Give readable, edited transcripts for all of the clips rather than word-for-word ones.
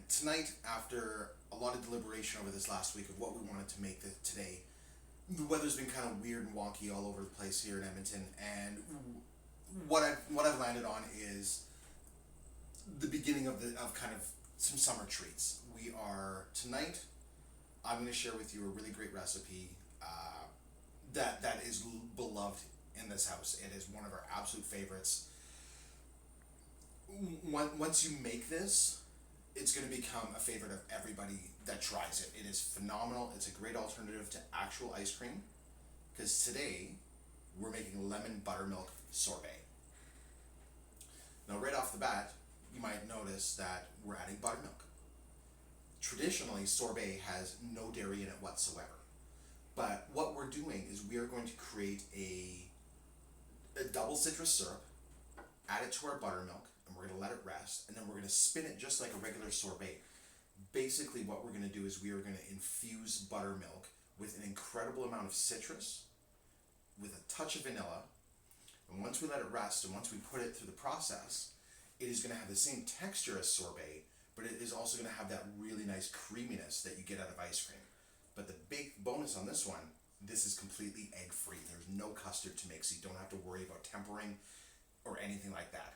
tonight, after a lot of deliberation over this last week of what we wanted to make today, the weather's been kind of weird and wonky all over the place here in Edmonton, and what I've landed on is the beginning of kind of some summer treats. We are tonight. I'm going to share with you a really great recipe that is beloved in this house. It is one of our absolute favorites. Once you make this, it's going to become a favorite of everybody that tries it. It is phenomenal. It's a great alternative to actual ice cream, because today we're making lemon buttermilk sorbet. Now, right off the bat, you might notice that we're adding buttermilk. Traditionally, sorbet has no dairy in it whatsoever. But what we're doing is we are going to create a double citrus syrup, add it to our buttermilk, and we're going to let it rest, and then we're going to spin it just like a regular sorbet. Basically, what we're going to do is we are going to infuse buttermilk with an incredible amount of citrus, with a touch of vanilla, and once we let it rest, and once we put it through the process, it is going to have the same texture as sorbet, but it is also going to have that really nice creaminess that you get out of ice cream. But the big bonus on this one, this is completely egg-free. There's no custard to make, so you don't have to worry about tempering or anything like that.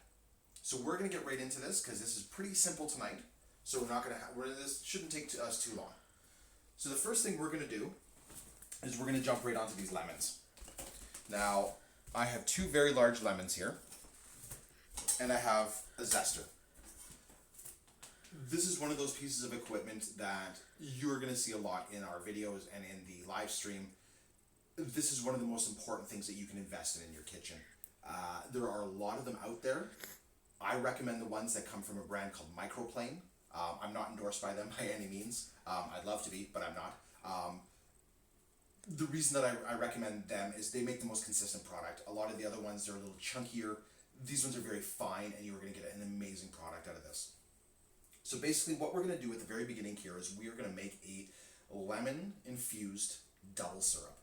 So we're going to get right into this, because this is pretty simple tonight. So this shouldn't take us too long. So the first thing we're going to do is we're going to jump right onto these lemons. Now, I have 2 very large lemons here, and I have a zester. This is one of those pieces of equipment that you're going to see a lot in our videos and in the live stream. This is one of the most important things that you can invest in your kitchen. There are a lot of them out there. I recommend the ones that come from a brand called Microplane. I'm not endorsed by them by any means. I'd love to be, but I'm not. The reason that I recommend them is they make the most consistent product. A lot of the other ones, they're a little chunkier. These ones are very fine, and you're going to get an amazing product out of this. So basically what we're going to do at the very beginning here is we are going to make a lemon-infused double syrup.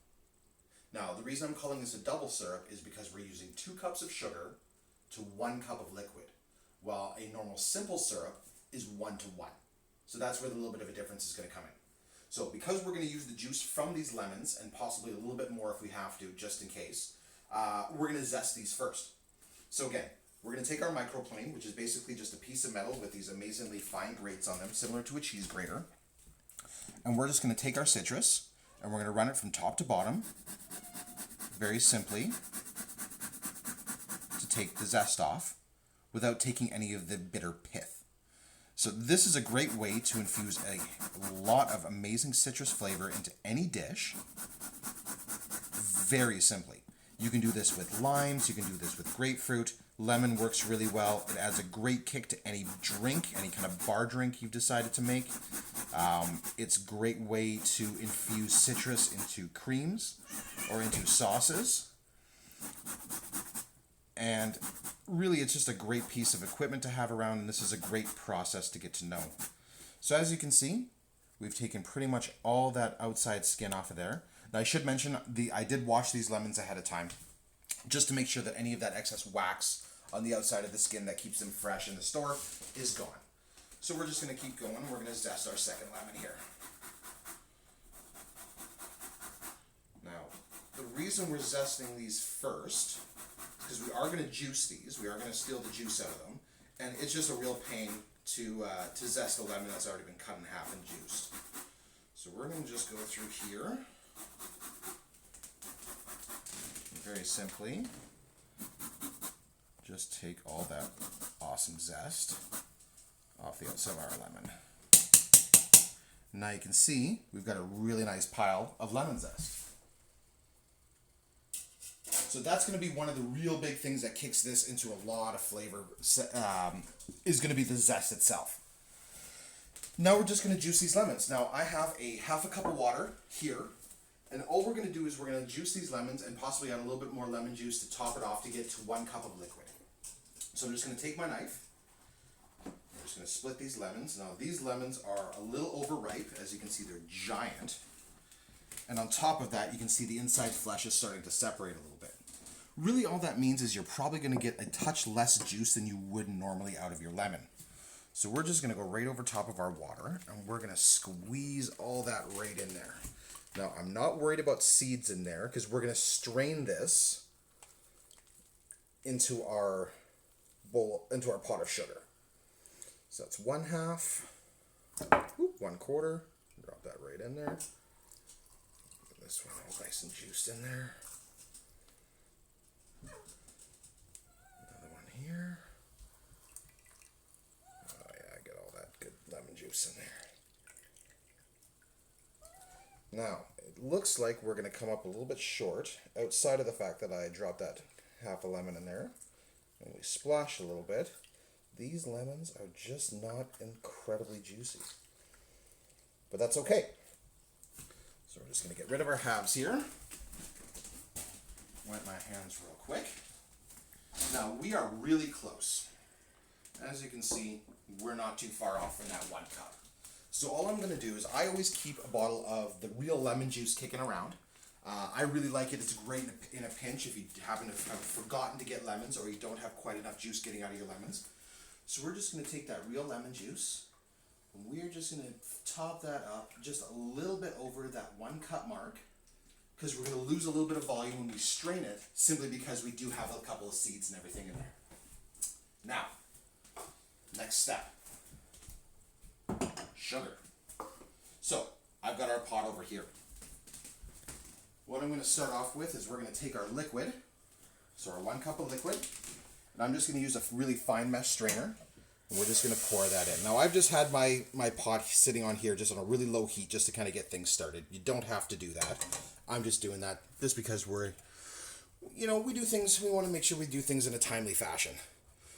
Now, the reason I'm calling this a double syrup is because we're using 2 cups of sugar to 1 cup of liquid, while a normal simple syrup is 1 to 1. So that's where the little bit of a difference is going to come in. So because we're going to use the juice from these lemons, and possibly a little bit more if we have to, just in case, we're going to zest these first. So again, we're going to take our microplane, which is basically just a piece of metal with these amazingly fine grates on them, similar to a cheese grater. And we're just going to take our citrus, and we're going to run it from top to bottom, very simply, to take the zest off, without taking any of the bitter pith. So this is a great way to infuse a lot of amazing citrus flavor into any dish, very simply. You can do this with limes, you can do this with grapefruit. Lemon works really well. It adds a great kick to any drink, any kind of bar drink you've decided to make. It's a great way to infuse citrus into creams or into sauces. And really, it's just a great piece of equipment to have around, and this is a great process to get to know. So as you can see, we've taken pretty much all that outside skin off of there. Now I should mention, I did wash these lemons ahead of time, just to make sure that any of that excess wax on the outside of the skin that keeps them fresh in the store is gone. So we're just going to keep going. We're going to zest our second lemon here. Now, the reason we're zesting these first, because we are going to juice these, we are going to steal the juice out of them, and it's just a real pain to zest a lemon that's already been cut in half and juiced. So we're going to just go through here, very simply, just take all that awesome zest off the outside of our lemon. Now you can see we've got a really nice pile of lemon zest. So that's going to be one of the real big things that kicks this into a lot of flavor, is going to be the zest itself. Now we're just going to juice these lemons. Now I have a half a cup of water here, and all we're going to do is we're going to juice these lemons and possibly add a little bit more lemon juice to top it off to get to 1 cup of liquid. So I'm just going to take my knife, I'm just going to split these lemons. Now these lemons are a little overripe. As you can see, they're giant. And on top of that, you can see the inside flesh is starting to separate a little bit. Really all that means is you're probably going to get a touch less juice than you would normally out of your lemon. So we're just going to go right over top of our water, and we're going to squeeze all that right in there. Now, I'm not worried about seeds in there because we're going to strain this into our bowl, into our pot of sugar. So that's 1/2, 1/4. Drop that right in there. Get this one all nice and juiced in there. Another one here. Oh yeah, get all that good lemon juice in there. Now, it looks like we're going to come up a little bit short, outside of the fact that I dropped that 1/2 a lemon in there. And we splash a little bit. These lemons are just not incredibly juicy. But that's okay. So we're just going to get rid of our halves here. Wipe my hands real quick. Now we are really close. As you can see, we're not too far off from that 1 cup. So all I'm going to do is I always keep a bottle of the real lemon juice kicking around. I really like it. It's great in a pinch if you happen to have forgotten to get lemons or you don't have quite enough juice getting out of your lemons. So we're just going to take that real lemon juice and we're just going to top that up just a little bit over that 1 cup mark because we're going to lose a little bit of volume when we strain it simply because we do have a couple of seeds and everything in there. Now, next step, sugar. So I've got our pot over here. What I'm going to start off with is we're going to take our liquid, so our 1 cup of liquid, and I'm just going to use a really fine mesh strainer, and we're just going to pour that in. Now I've just had my pot sitting on here just on a really low heat just to kind of get things started. You don't have to do that. I'm just doing that just because we do things, we want to make sure we do things in a timely fashion.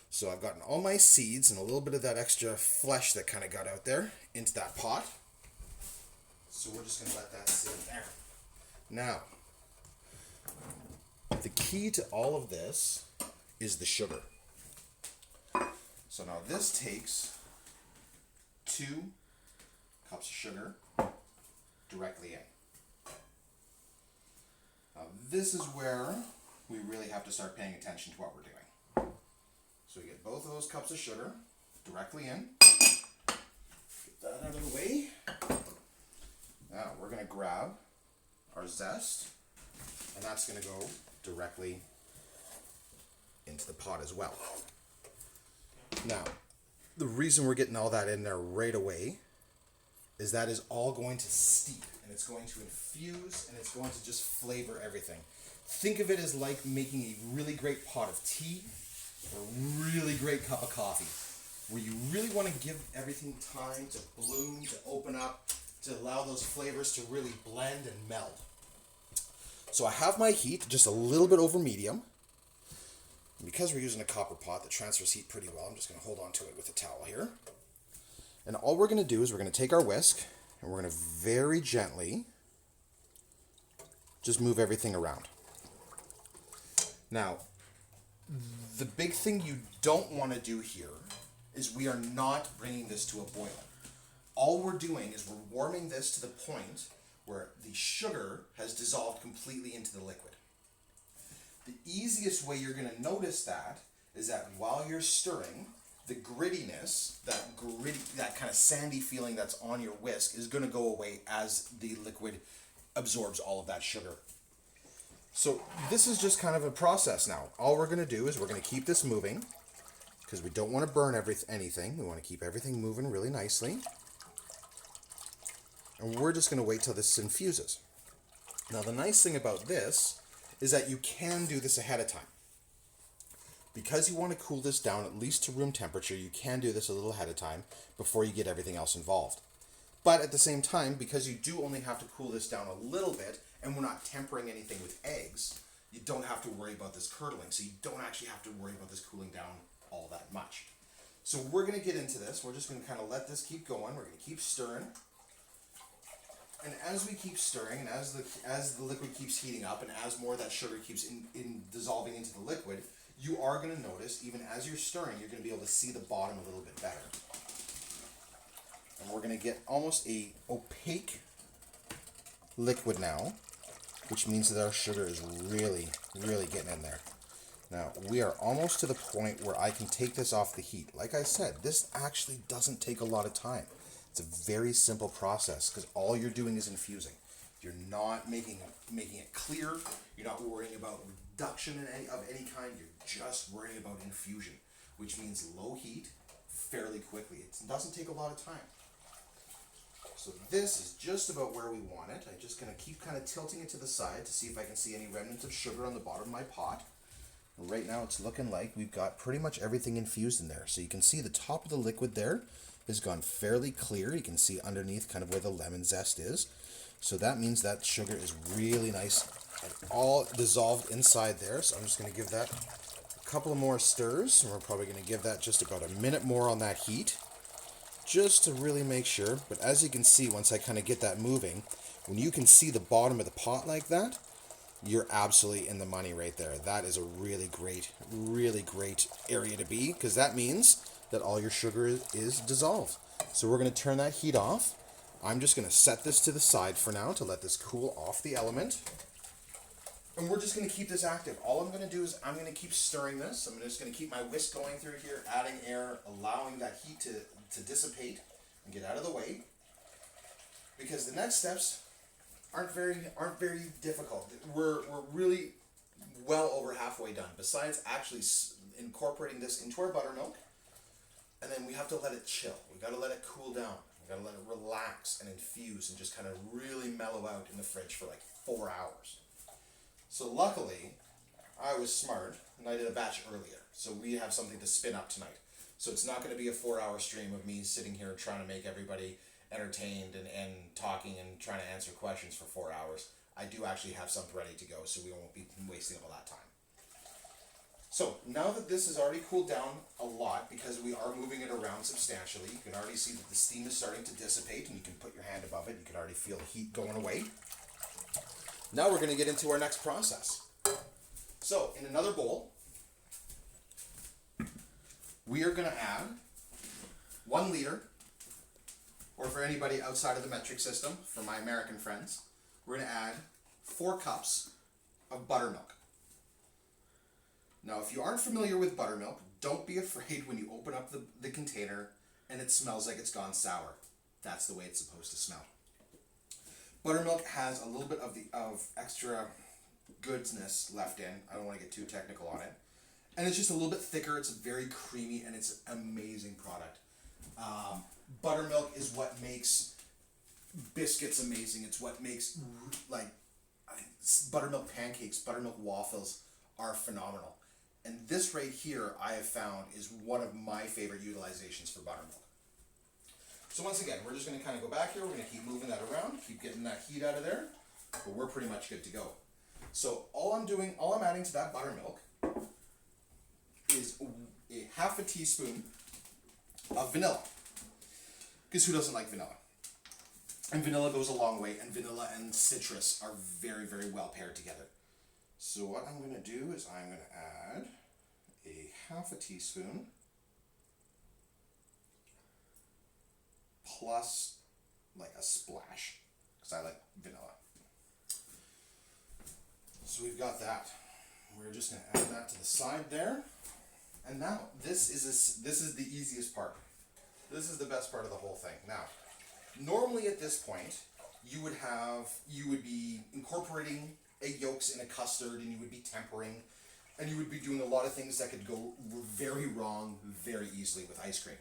So I've gotten all my seeds and a little bit of that extra flesh that kind of got out there into that pot. So we're just going to let that sit in there. Now, the key to all of this is the sugar. So now this takes 2 cups of sugar directly in. Now this is where we really have to start paying attention to what we're doing. So we get both of those cups of sugar directly in. Get that out of the way. Now we're going to grab our zest, and that's going to go directly into the pot as well. Now, the reason we're getting all that in there right away is that is all going to steep, and it's going to infuse, and it's going to just flavor everything. Think of it as like making a really great pot of tea or a really great cup of coffee, where you really want to give everything time to bloom, to open up, to allow those flavors to really blend and meld. So I have my heat just a little bit over medium. And because we're using a copper pot that transfers heat pretty well, I'm just going to hold on to it with a towel here. And all we're going to do is we're going to take our whisk and we're going to very gently just move everything around. Now, the big thing you don't want to do here is we are not bringing this to a boil. All we're doing is we're warming this to the point where the sugar has dissolved completely into the liquid. The easiest way you're going to notice that is that while you're stirring, the grittiness, that kind of sandy feeling that's on your whisk is going to go away as the liquid absorbs all of that sugar. So this is just kind of a process now. All we're going to do is we're going to keep this moving because we don't want to burn anything. We want to keep everything moving really nicely. And we're just going to wait till this infuses. Now the nice thing about this is that you can do this ahead of time. Because you want to cool this down at least to room temperature, you can do this a little ahead of time before you get everything else involved. But at the same time, because you do only have to cool this down a little bit, and we're not tempering anything with eggs, you don't have to worry about this curdling. So you don't actually have to worry about this cooling down all that much. So we're going to get into this. We're just going to kind of let this keep going. We're going to keep stirring. And as we keep stirring, and as the liquid keeps heating up, and as more of that sugar keeps dissolving into the liquid, you are going to notice, even as you're stirring, you're going to be able to see the bottom a little bit better. And we're going to get almost a opaque liquid now, which means that our sugar is really, really getting in there. Now, we are almost to the point where I can take this off the heat. Like I said, this actually doesn't take a lot of time. It's a very simple process because all you're doing is infusing. You're not making it clear. You're not worrying about reduction of any kind. You're just worrying about infusion, which means low heat fairly quickly. It doesn't take a lot of time. So this is just about where we want it. I'm just going to keep kind of tilting it to the side to see if I can see any remnants of sugar on the bottom of my pot. Right now it's looking like we've got pretty much everything infused in there. So you can see the top of the liquid there has gone fairly clear. You can see underneath kind of where the lemon zest is. So that means that sugar is really nice and all dissolved inside there. So I'm just going to give that a couple of more stirs. And we're probably going to give that just about a minute more on that heat, just to really make sure. But as you can see, once I kind of get that moving, when you can see the bottom of the pot like that, you're absolutely in the money right there. That is a really great area to be, because that means that all your sugar is dissolved. So we're going to turn that heat off. I'm just going to set this to the side for now to let this cool off the element. And we're just going to keep this active. All I'm going to do is I'm going to keep stirring this. I'm just going to keep my whisk going through here, adding air, allowing that heat to dissipate and get out of the way. Because the next steps aren't very difficult. We're really well over halfway done. Besides actually incorporating this into our buttermilk, and then we have to let it chill. We got to let it cool down. We got to let it relax and infuse and just kind of really mellow out in the fridge for like 4 hours. So luckily, I was smart and I did a batch earlier, so we have something to spin up tonight. So it's not going to be a 4-hour stream of me sitting here trying to make everybody entertained and talking and trying to answer questions for 4 hours. I do actually have something ready to go, so we won't be wasting all that time. So now that this has already cooled down a lot, because we are moving it around substantially, you can already see that the steam is starting to dissipate, and you can put your hand above it. You can already feel the heat going away. Now we're going to get into our next process. So in another bowl, we are going to add 1 liter, or for anybody outside of the metric system, for my American friends, we're going to add 4 cups of buttermilk. Now, if you aren't familiar with buttermilk, don't be afraid when you open up the container and it smells like it's gone sour. That's the way it's supposed to smell. Buttermilk has a little bit of extra goodness left in. I don't want to get too technical on it. And it's just a little bit thicker. It's very creamy, and it's an amazing product. Buttermilk is what makes biscuits amazing. It's what makes buttermilk pancakes, buttermilk waffles are phenomenal. And this right here, I have found, is one of my favorite utilizations for buttermilk. So once again, we're just going to kind of go back here. We're going to keep moving that around, keep getting that heat out of there, but we're pretty much good to go. So all I'm adding to that buttermilk is a half a teaspoon of vanilla. Because who doesn't like vanilla? And vanilla goes a long way, and vanilla and citrus are very, very well paired together. So what I'm going to do is I'm going to add a half a teaspoon plus like a splash, because I like vanilla. So we've got that. We're just going to add that to the side there. And now this is the easiest part. This is the best part of the whole thing. Now, normally at this point, you would be incorporating egg yolks in a custard, and you would be tempering, and you would be doing a lot of things that could go very wrong very easily with ice cream.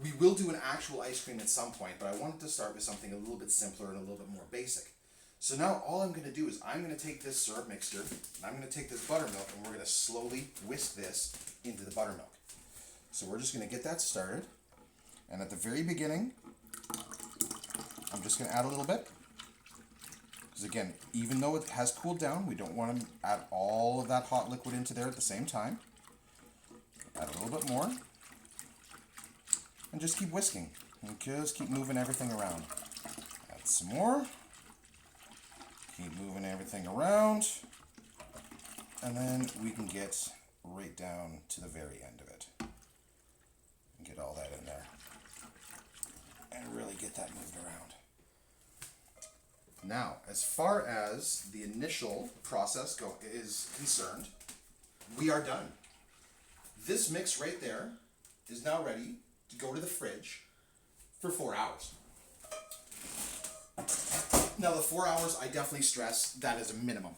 We will do an actual ice cream at some point, but I wanted to start with something a little bit simpler and a little bit more basic. So now all I'm going to do is I'm going to take this syrup mixture, and I'm going to take this buttermilk, and we're going to slowly whisk this into the buttermilk. So we're just going to get that started. And at the very beginning, I'm just going to add a little bit. Because again, even though it has cooled down, we don't want to add all of that hot liquid into there at the same time. Add a little bit more. And just keep whisking. And just keep moving everything around. Add some more. Keep moving everything around. And then we can get right down to the very end of it. And get all that in there. And really get that moved around. Now, as far as the initial process is concerned, we are done. This mix right there is now ready to go to the fridge for 4 hours. Now the 4 hours, I definitely stress that is a minimum.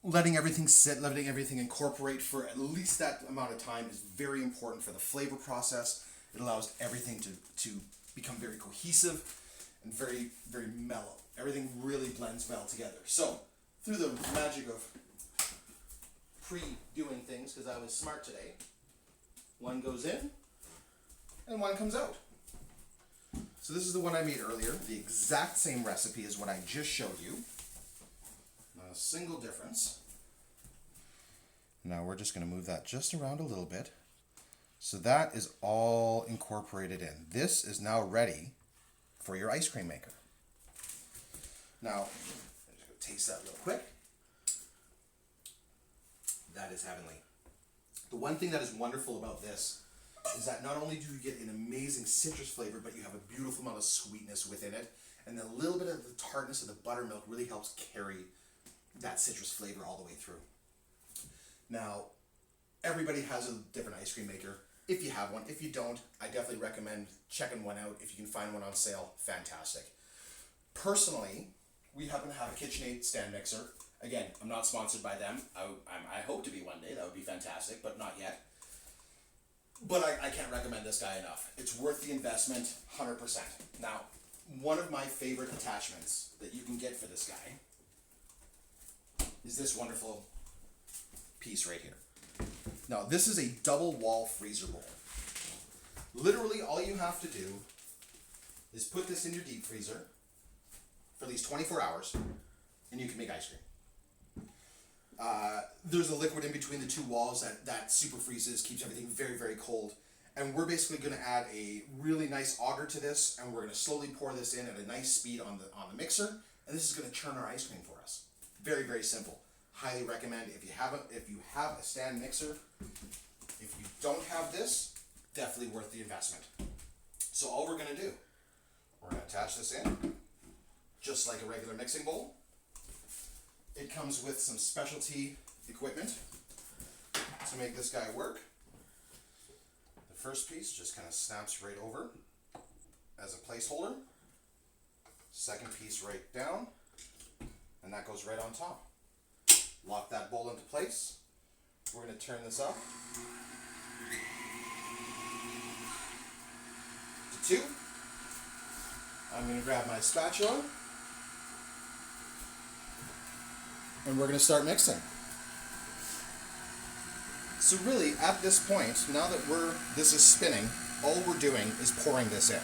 Letting everything sit, letting everything incorporate for at least that amount of time is very important for the flavor process. It allows everything to become very cohesive and very, very mellow. Everything really blends well together. So, through the magic of pre-doing things, because I was smart today, one goes in and one comes out. So this is the one I made earlier, the exact same recipe as what I just showed you. Not a single difference. Now we're just going to move that just around a little bit. So that is all incorporated in. This is now ready for your ice cream maker. Now, I'm just going to taste that real quick. That is heavenly. The one thing that is wonderful about this is that not only do you get an amazing citrus flavor, but you have a beautiful amount of sweetness within it, and a little bit of the tartness of the buttermilk really helps carry that citrus flavor all the way through. Now, everybody has a different ice cream maker. If you have one, if you don't, I definitely recommend checking one out. If you can find one on sale, fantastic. Personally, we happen to have a KitchenAid stand mixer. Again, I'm not sponsored by them. I hope to be one day. That would be fantastic, but not yet. But I can't recommend this guy enough. It's worth the investment, 100%. Now, one of my favorite attachments that you can get for this guy is this wonderful piece right here. Now, this is a double wall freezer bowl. Literally, all you have to do is put this in your deep freezer for at least 24 hours, and you can make ice cream. There's a liquid in between the two walls that super freezes, keeps everything very, very cold. And we're basically going to add a really nice auger to this, and we're going to slowly pour this in at a nice speed on the mixer, and this is going to churn our ice cream for us. Very, very simple. Highly recommend if you have a stand mixer. If you don't have this, definitely worth the investment. So all we're going to do, we're going to attach this in, just like a regular mixing bowl. It comes with some specialty equipment to make this guy work. The first piece just kind of snaps right over as a placeholder. Second piece right down, and that goes right on top. Lock that bowl into place. We're going to turn this up to 2. I'm going to grab my spatula, and we're going to start mixing. So really, at this point, now that this is spinning, all we're doing is pouring this in.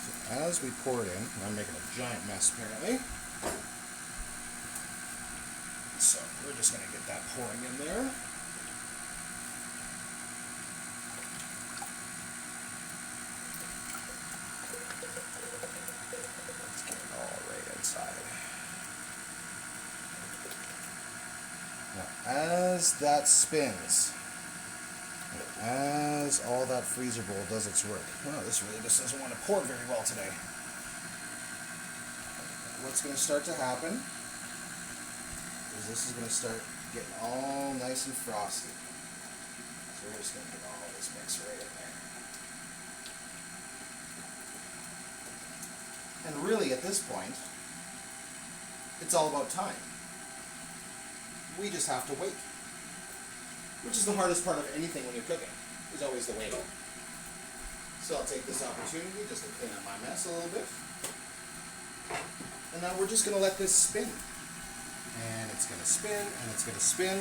So as we pour it in, and I'm making a giant mess apparently, so we're just going to get that pouring in there. As that spins, as all that freezer bowl does its work, well, this really just doesn't want to pour very well today. What's going to start to happen is this is going to start getting all nice and frosty. So we're just going to get all this mix right in there. And really, at this point, it's all about time. We just have to wait. Which is the hardest part of anything when you're cooking, is always the waiting. So I'll take this opportunity just to clean up my mess a little bit. And now we're just going to let this spin. And it's going to spin, and it's going to spin.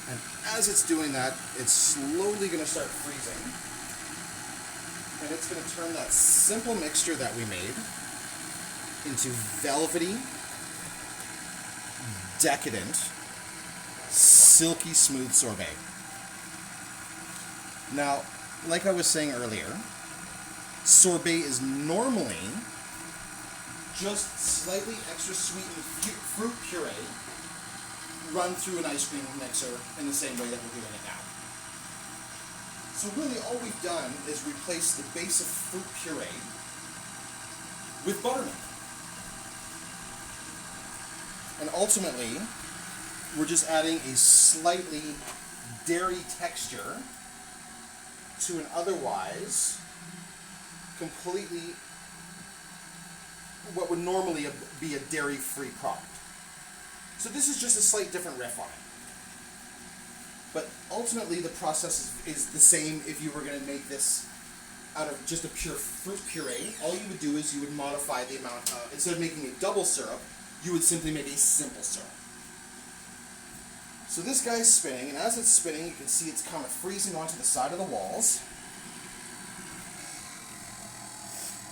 And as it's doing that, it's slowly going to start freezing. And it's going to turn that simple mixture that we made into velvety, decadent, silky smooth sorbet. Now, like I was saying earlier, sorbet is normally just slightly extra sweetened fruit puree run through an ice cream mixer in the same way that we're doing it now. So really all we've done is replace the base of fruit puree with buttermilk. And ultimately, we're just adding a slightly dairy texture to an otherwise completely what would normally be a dairy-free product. So this is just a slight different riff on it. But ultimately the process is the same if you were going to make this out of just a pure fruit puree. All you would do is you would modify the amount of, instead of making a double syrup, you would simply make a simple syrup. So this guy's spinning, and as it's spinning, you can see it's kind of freezing onto the side of the walls.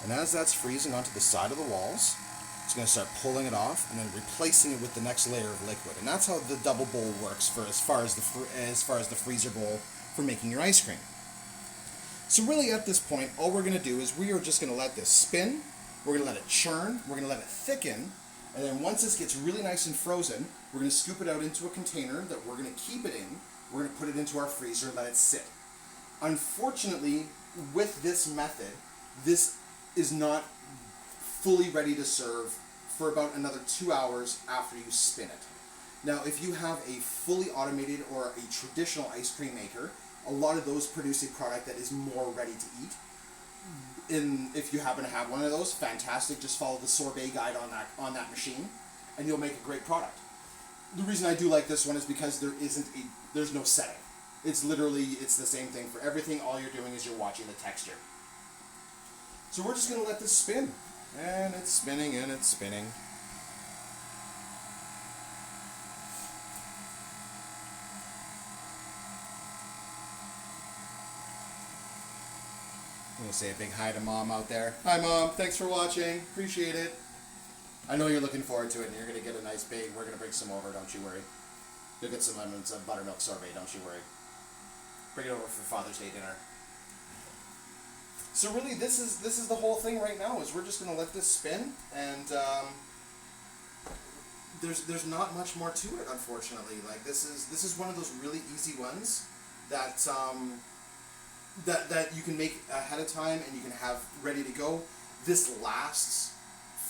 And as that's freezing onto the side of the walls, it's going to start pulling it off and then replacing it with the next layer of liquid. And that's how the double bowl works for as far as the freezer bowl for making your ice cream. So really at this point, all we're going to do is we are just going to let this spin, we're going to let it churn, we're going to let it thicken, and then once this gets really nice and frozen, we're going to scoop it out into a container that we're going to keep it in, we're going to put it into our freezer and let it sit. Unfortunately, with this method, this is not fully ready to serve for about another 2 hours after you spin it. Now, if you have a fully automated or a traditional ice cream maker, a lot of those produce a product that is more ready to eat. If you happen to have one of those, fantastic. Just follow the sorbet guide on that machine, and you'll make a great product. The reason I do like this one is because there's no setting. It's the same thing for everything. All you're doing is you're watching the texture. So we're just going to let this spin. And it's spinning and it's spinning. I'm going to say a big hi to Mom out there. Hi Mom, thanks for watching. Appreciate it. I know you're looking forward to it and you're going to get a nice big. We're going to bring some over, don't you worry. You'll get some lemons of Buttermilk Sorbet, don't you worry. Bring it over for Father's Day dinner. So really, this is the whole thing right now. Is we're just going to let this spin, and there's not much more to it, unfortunately. Like this is one of those really easy ones that that you can make ahead of time and you can have ready to go. This lasts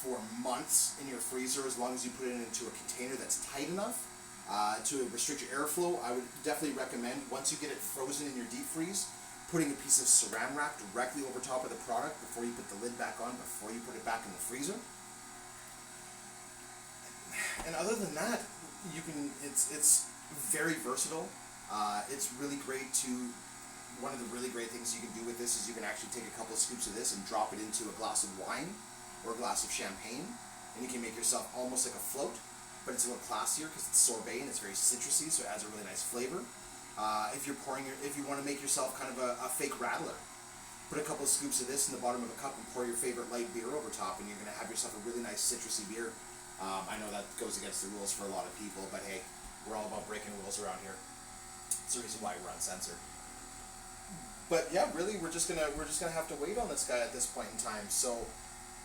for months in your freezer as long as you put it into a container that's tight enough to restrict your airflow. I would definitely recommend, once you get it frozen in your deep freeze, putting a piece of saran wrap directly over top of the product before you put the lid back on, before you put it back in the freezer. And other than that, it's very versatile. It's really great one of the really great things you can do with this is you can actually take a couple of scoops of this and drop it into a glass of wine or a glass of champagne, and you can make yourself almost like a float, but it's a little classier because it's sorbet and it's very citrusy, so it adds a really nice flavor. If you want to make yourself kind of a fake rattler, put a couple of scoops of this in the bottom of a cup and pour your favorite light beer over top, and you're going to have yourself a really nice citrusy beer. I know that goes against the rules for a lot of people, but hey, we're all about breaking rules around here. It's the reason why we're uncensored. But yeah, really, we're just gonna have to wait on this guy at this point in time. So,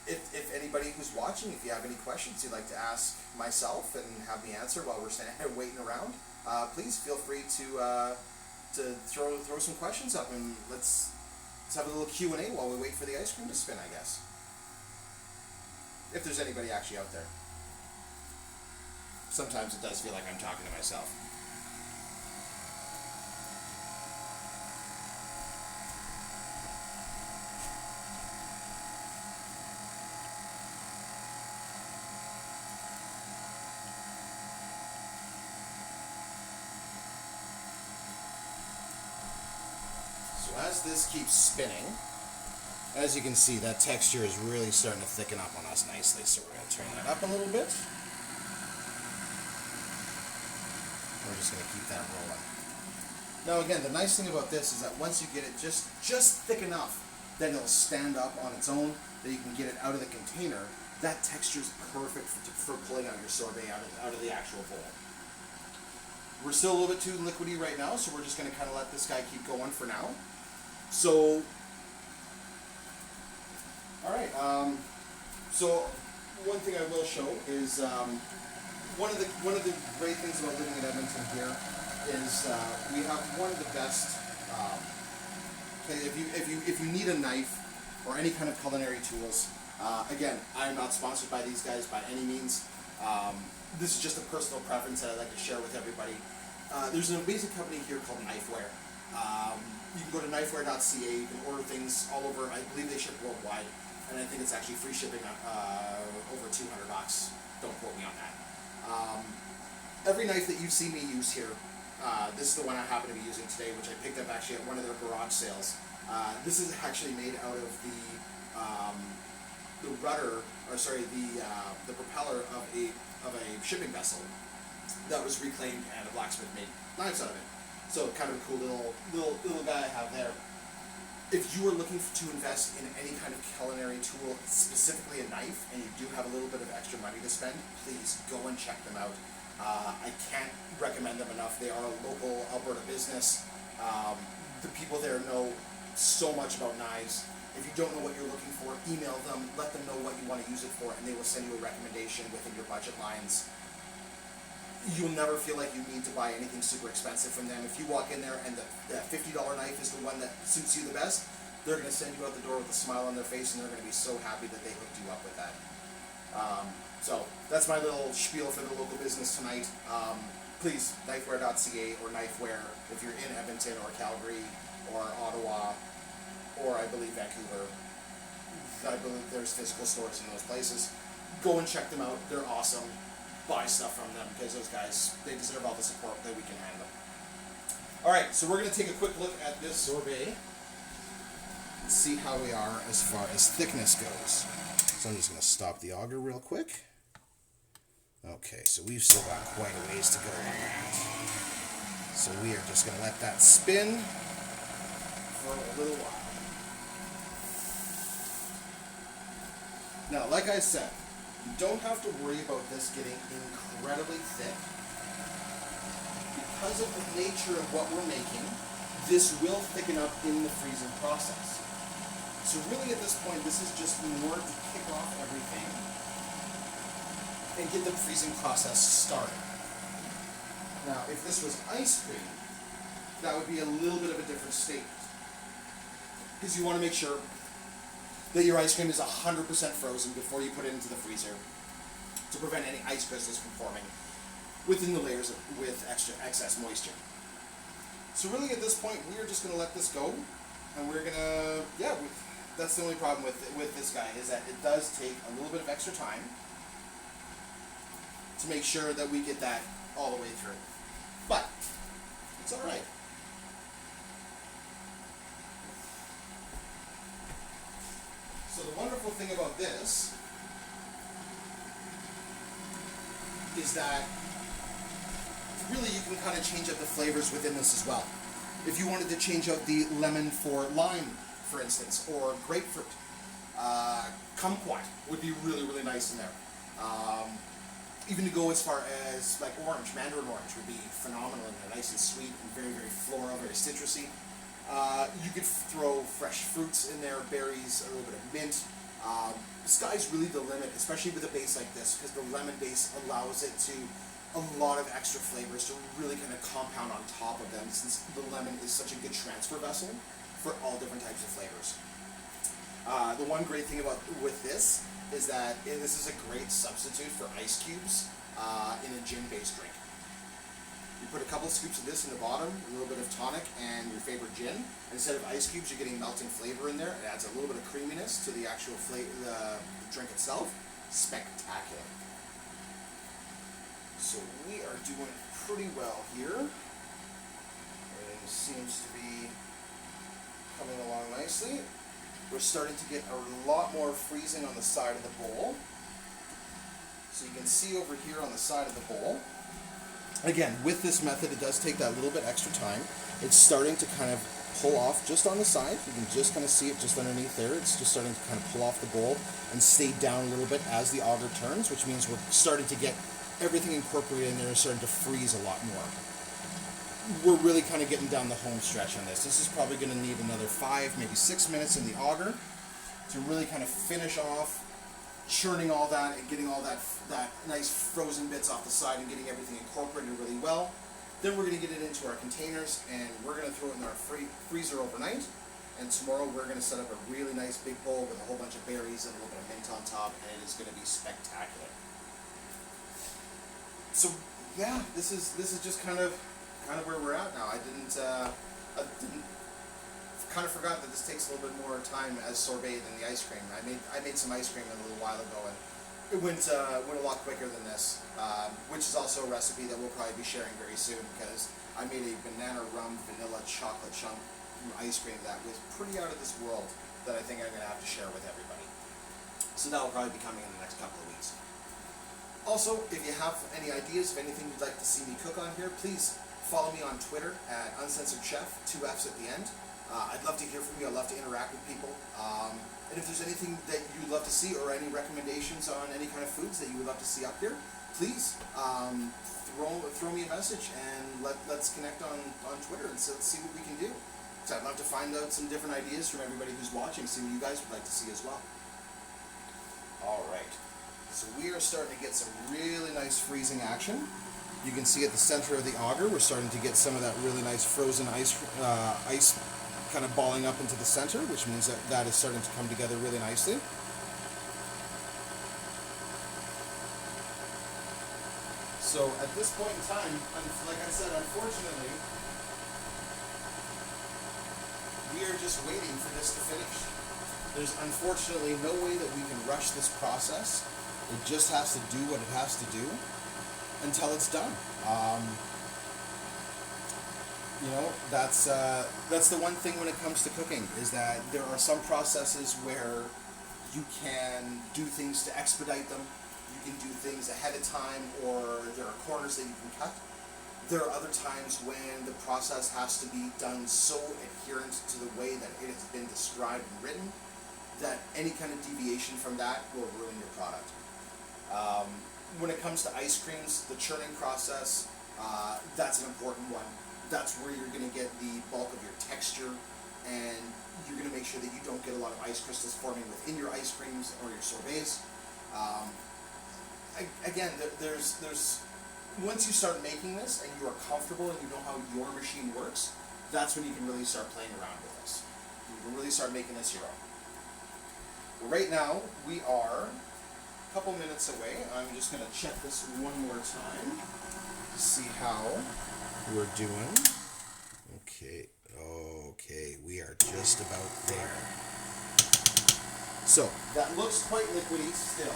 if anybody who's watching, if you have any questions you'd like to ask myself and have me answer while we're standing here waiting around, please feel free to throw some questions up, and let's have a little Q&A while we wait for the ice cream to spin, I guess. If there's anybody actually out there. Sometimes it does feel like I'm talking to myself. As this keeps spinning, as you can see, that texture is really starting to thicken up on us nicely, so we're going to turn that up a little bit. We're just going to keep that rolling. Now again, the nice thing about this is that once you get it just thick enough, then it'll stand up on its own, that you can get it out of the container. That texture is perfect for pulling out your sorbet out of the actual bowl. We're still a little bit too liquidy right now, so we're just going to kind of let this guy keep going for now. So, all right. So, one thing I will show is one of the great things about living in Edmonton here is we have one of the best. If you need a knife or any kind of culinary tools, again, I'm not sponsored by these guys by any means. this is just a personal preference that I'd like to share with everybody. There's an amazing company here called Knifeware. You can go to knifeware.ca, you can order things all over, I believe they ship worldwide, and I think it's actually free shipping over $200. Don't quote me on that. Every knife that you see me use here, this is the one I happen to be using today, which I picked up actually at one of their garage sales. This is actually made out of the rudder, or sorry, the propeller of a shipping vessel that was reclaimed, and a blacksmith made knives out of it. So kind of a cool little guy I have there. If you are looking to invest in any kind of culinary tool, specifically a knife, and you do have a little bit of extra money to spend, please go and check them out. I can't recommend them enough. They are a local Alberta business. The people there know so much about knives. If you don't know what you're looking for, email them, let them know what you want to use it for, and they will send you a recommendation within your budget lines. You'll never feel like you need to buy anything super expensive from them. If you walk in there and that $50 knife is the one that suits you the best, they're going to send you out the door with a smile on their face, and they're going to be so happy that they hooked you up with that. So that's my little spiel for the local business tonight. Please, knifeware.ca or Knifeware if you're in Edmonton or Calgary or Ottawa or I believe Vancouver. I believe there's physical stores in those places. Go and check them out. They're awesome. Buy stuff from them, because those guys, they deserve all the support that we can hand them. Alright, so we're going to take a quick look at this sorbet and see how we are as far as thickness goes. So I'm just going to stop the auger real quick. Okay, so we've still got quite a ways to go on that. So we are just going to let that spin for a little while. Now, like I said, you don't have to worry about this getting incredibly thick. Because of the nature of what we're making, this will thicken up in the freezing process. So really at this point, this is just more to kick off everything and get the freezing process started. Now, if this was ice cream, that would be a little bit of a different statement. Because you want to make sure that your ice cream is 100% frozen before you put it into the freezer to prevent any ice crystals from forming within the layers with excess moisture. So really at this point, we are just going to let this go, and we're going to, that's the only problem with this guy, is that it does take a little bit of extra time to make sure that we get that all the way through. But it's all right. So the wonderful thing about this is that really you can kind of change up the flavors within this as well. If you wanted to change out the lemon for lime, for instance, or grapefruit, kumquat would be really, really nice in there. Even to go as far as like orange, mandarin orange would be phenomenal in there, nice and sweet and very, very floral, very citrusy. You could throw fresh fruits in there, berries, a little bit of mint. The sky's really the limit, especially with a base like this, because the lemon base allows it to a lot of extra flavors to really kind of compound on top of them, since the lemon is such a good transfer vessel for all different types of flavors. The one great thing with this is that this is a great substitute for ice cubes in a gin-based drink. You put a couple scoops of this in the bottom, a little bit of tonic, and your favorite gin. And instead of ice cubes, you're getting melting flavor in there. It adds a little bit of creaminess to the actual the drink itself. Spectacular. So we are doing pretty well here. Everything seems to be coming along nicely. We're starting to get a lot more freezing on the side of the bowl. So you can see over here on the side of the bowl. Again, with this method, it does take that little bit extra time. It's starting to kind of pull off just on the side. You can just kind of see it just underneath there. It's just starting to kind of pull off the bowl and stay down a little bit as the auger turns, which means we're starting to get everything incorporated in there and starting to freeze a lot more. We're really kind of getting down the home stretch on this. This is probably going to need another 5, maybe 6 minutes in the auger to really kind of finish off churning all that and getting all that nice frozen bits off the side and getting everything incorporated really well. Then we're going to get it into our containers, and we're going to throw it in our freezer overnight. And tomorrow we're going to set up a really nice big bowl with a whole bunch of berries and a little bit of mint on top, and it is going to be spectacular. So yeah, this is just kind of where we're at now. I didn't kind of forgot that this takes a little bit more time as sorbet than the ice cream. I made some ice cream a little while ago, and it went a lot quicker than this, which is also a recipe that we'll probably be sharing very soon, because I made a banana rum vanilla chocolate chunk ice cream that was pretty out of this world, that I think I'm going to have to share with everybody. So that will probably be coming in the next couple of weeks. Also, if you have any ideas of anything you'd like to see me cook on here, please follow me on Twitter at Uncensored Chef, 2 F's at the end. I'd love to hear from you. I'd love to interact with people. And if there's anything that you'd love to see, or any recommendations on any kind of foods that you would love to see up here, please throw me a message, and let's connect on Twitter, and so let's see what we can do. So I'd love to find out some different ideas from everybody who's watching, see what you guys would like to see as well. Alright, so we are starting to get some really nice freezing action. You can see at the center of the auger, we're starting to get some of that really nice frozen ice kind of balling up into the center, which means that is starting to come together really nicely. So at this point in time, like I said, unfortunately, we are just waiting for this to finish. There's unfortunately no way that we can rush this process. It just has to do what it has to do until it's done. You know, that's the one thing when it comes to cooking, is that there are some processes where you can do things to expedite them. You can do things ahead of time, or there are corners that you can cut. There are other times when the process has to be done so adherent to the way that it has been described and written that any kind of deviation from that will ruin your product. When it comes to ice creams, the churning process, that's an important one. That's where you're going to get the bulk of your texture, and you're going to make sure that you don't get a lot of ice crystals forming within your ice creams or your sorbets. Again, there's once you start making this and you are comfortable and you know how your machine works, that's when you can really start playing around with this. You can really start making this your own. Well, right now, we are a couple minutes away. I'm just going to check this one more time to see how we're doing. Okay, we are just about there. So, that looks quite liquidy still.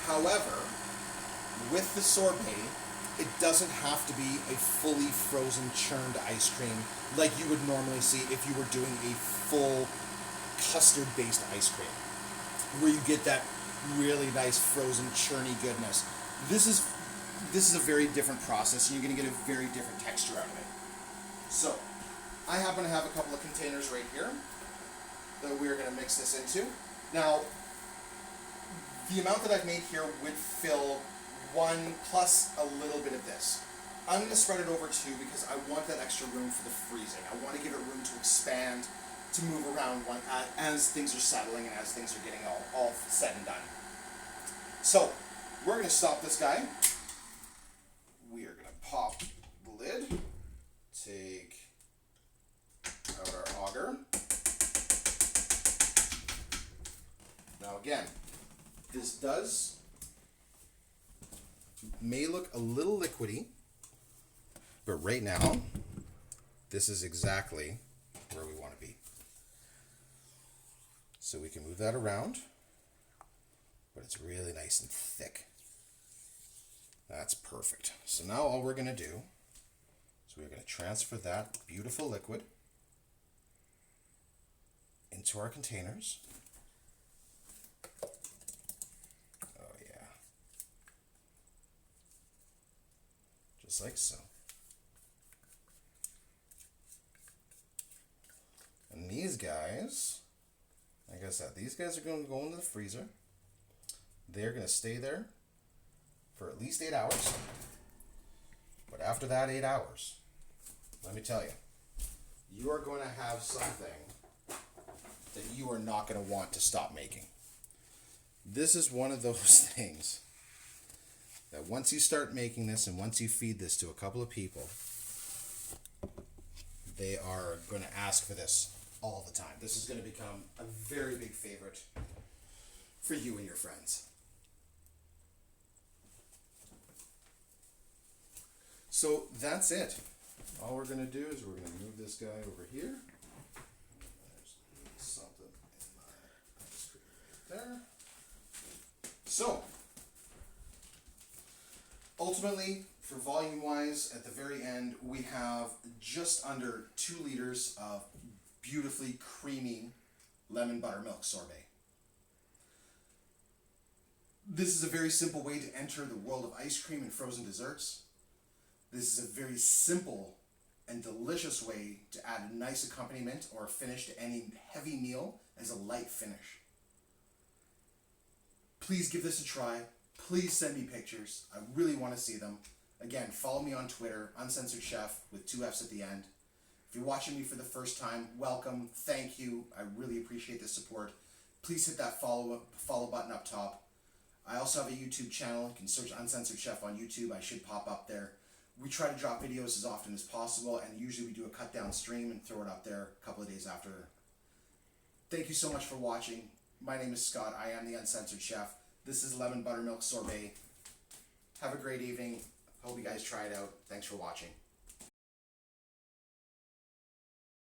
However, with the sorbet, it doesn't have to be a fully frozen churned ice cream like you would normally see if you were doing a full custard-based ice cream, where you get that really nice frozen churny goodness. This is a very different process, and you're going to get a very different texture out of it. So, I happen to have a couple of containers right here that we're going to mix this into. Now, the amount that I've made here would fill one plus a little bit of this. I'm going to spread it over two because I want that extra room for the freezing. I want to give it room to expand, to move around as things are settling and as things are getting all said and done. So, we're going to stop this guy. We are going to pop the lid, take out our auger. Now again, this may look a little liquidy, but right now, this is exactly where we want to be. So we can move that around, but it's really nice and thick. That's perfect. So now all we're going to do is we're going to transfer that beautiful liquid into our containers. Oh yeah. Just like so. And these guys, like I said, these guys are going to go into the freezer. They're going to stay there for at least 8 hours. But after that 8 hours, let me tell you, you are going to have something that you are not going to want to stop making. This is one of those things that once you start making this and once you feed this to a couple of people, they are going to ask for this all the time. This is going to become a very big favorite for you and your friends. So that's it. All we're gonna do is we're gonna move this guy over here. There's something in my ice cream right there. So ultimately, for volume wise, at the very end, we have just under 2 liters of beautifully creamy lemon buttermilk sorbet. This is a very simple way to enter the world of ice cream and frozen desserts. This is a very simple and delicious way to add a nice accompaniment or a finish to any heavy meal as a light finish. Please give this a try. Please send me pictures. I really want to see them. Again, follow me on Twitter, Uncensored Chef with 2 F's at the end. If you're watching me for the first time, welcome. Thank you. I really appreciate the support. Please hit that follow button up top. I also have a YouTube channel. You can search Uncensored Chef on YouTube. I should pop up there. We try to drop videos as often as possible, and usually we do a cut down stream and throw it up there a couple of days after. Thank you so much for watching. My name is Scott. I am the Uncensored Chef. This is lemon buttermilk sorbet. Have a great evening. Hope you guys try it out. Thanks for watching.